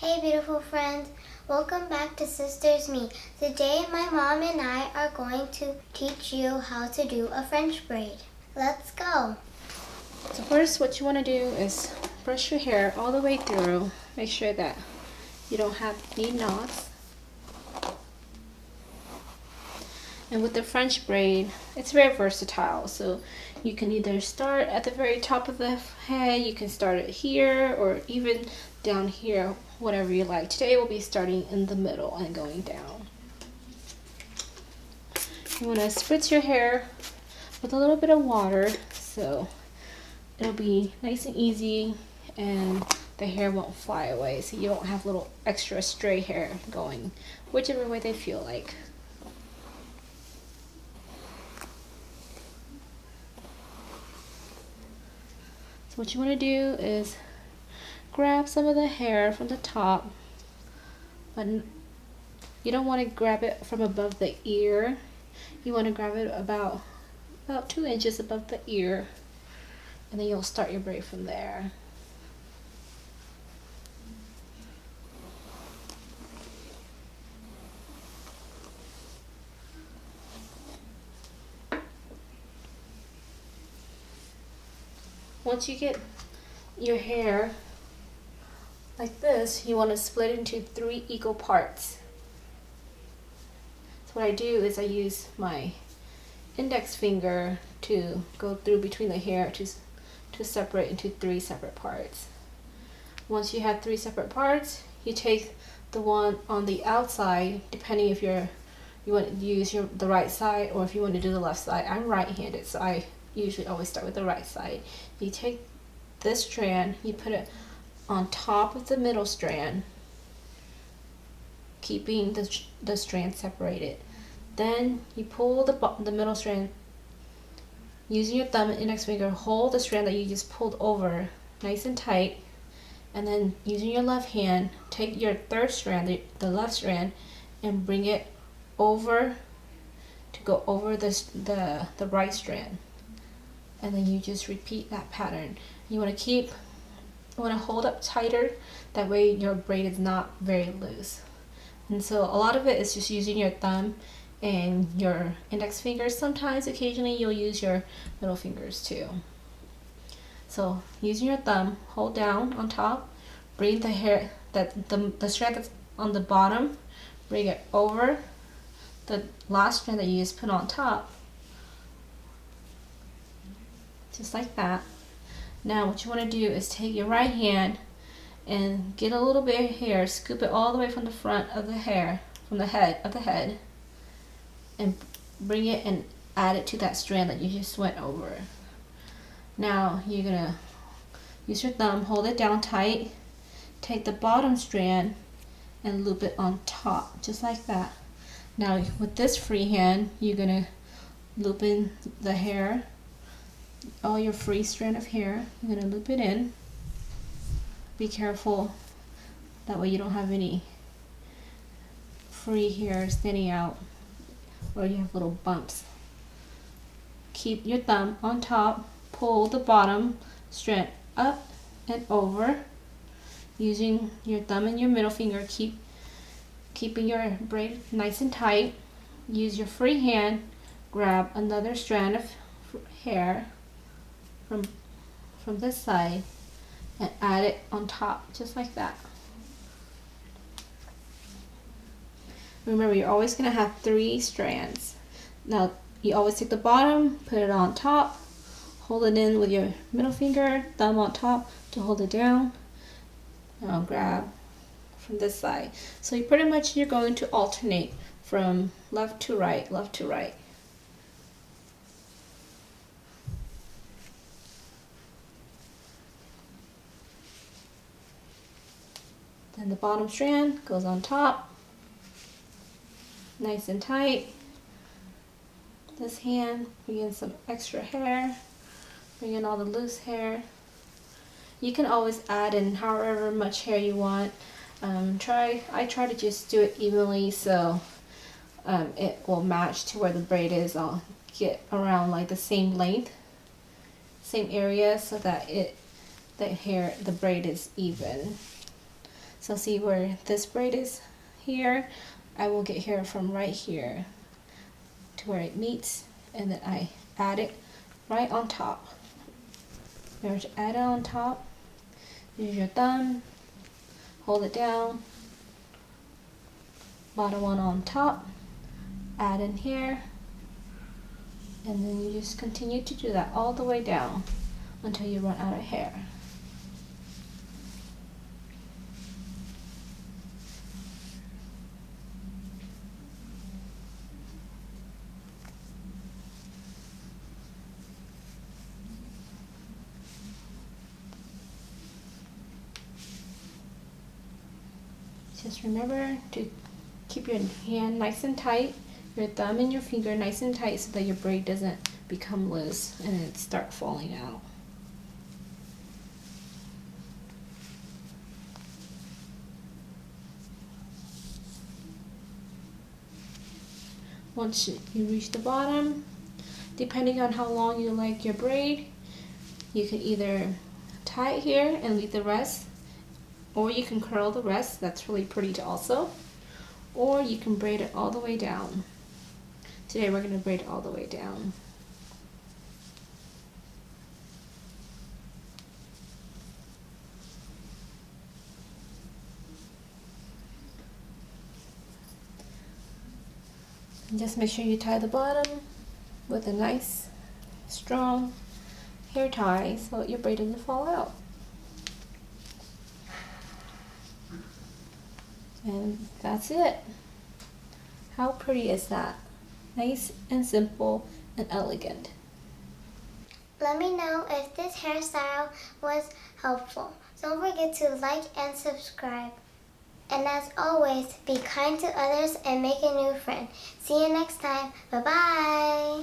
Hey beautiful friends, welcome back to Sisters MIEE. Today my mom and I are going to teach you how to do a French braid. Let's go! So first what you want to do is brush your hair all the way through. Make sure that you don't have any knots. And with the French braid, it's very versatile. So you can either start at the very top of the head, you can start it here, or even down here, whatever you like. Today we'll be starting in the middle and going down. You want to spritz your hair with a little bit of water so it'll be nice and easy and the hair won't fly away, so you don't have little extra stray hair going whichever way they feel like. So what you want to do is grab some of the hair from the top, but you don't want to grab it from above the ear. You want to grab it about 2 inches above the ear, and then you'll start your braid from there. Once you get your hair like this, you want to split it into 3 equal parts. So what I do is I use my index finger to go through between the hair to separate into 3 separate parts. Once you have 3 separate parts, you take the one on the outside, depending if you want to use the right side or if you want to do the left side. I'm right-handed, so I usually always start with the right side. You take this strand, you put it on top of the middle strand, keeping the strand separated. Then you pull the middle strand using your thumb and index finger. Hold the strand that you just pulled over nice and tight, and then using your left hand, take your third strand, the left strand, and bring it over to go over the right strand. And then you just repeat that pattern. You want to hold up tighter, that way your braid is not very loose. And so a lot of it is just using your thumb and your index fingers. Sometimes, occasionally, you'll use your middle fingers too. So using your thumb, hold down on top, bring the hair, the strand that's on the bottom, bring it over the last strand that you just put on top. Just like that. Now what you want to do is take your right hand and get a little bit of hair, scoop it all the way from the front of the hair, from the head of the head, and bring it and add it to that strand that you just went over. Now you're gonna use your thumb, hold it down tight, take the bottom strand and loop it on top, just like that. Now with this free hand, you're gonna loop in the hair, all your free strand of hair. You're gonna loop it in. Be careful, that way you don't have any free hair standing out or you have little bumps. Keep your thumb on top, pull the bottom strand up and over. Using your thumb and your middle finger, keeping your braid nice and tight. Use your free hand, grab another strand of hair from this side and add it on top, just like that. Remember, you're always going to have 3 strands. Now you always take the bottom, put it on top, hold it in with your middle finger, thumb on top to hold it down. Now grab from this side. So you're going to alternate from left to right, left to right. Then the bottom strand goes on top, nice and tight. This hand, bring in some extra hair, bring in all the loose hair. You can always add in however much hair you want. I try to just do it evenly so it will match to where the braid is. I'll get around like the same length, same area, so that the braid is even. So see where this braid is here? I will get hair from right here to where it meets, and then I add it right on top. Remember to add it on top. Use your thumb, hold it down, bottom one on top, add in here, and then you just continue to do that all the way down until you run out of hair. Just remember to keep your hand nice and tight, your thumb and your finger nice and tight so that your braid doesn't become loose and it start falling out. Once you reach the bottom, depending on how long you like your braid, you can either tie it here and leave the rest, or you can curl the rest. That's really pretty also. Or you can braid it all the way down. Today we're going to braid it all the way down. And just make sure you tie the bottom with a nice, strong hair tie so that your braid doesn't fall out. And that's it. How pretty is that? Nice and simple and elegant. Let me know if this hairstyle was helpful. Don't forget to like and subscribe. And as always, be kind to others and make a new friend. See you next time. Bye-bye.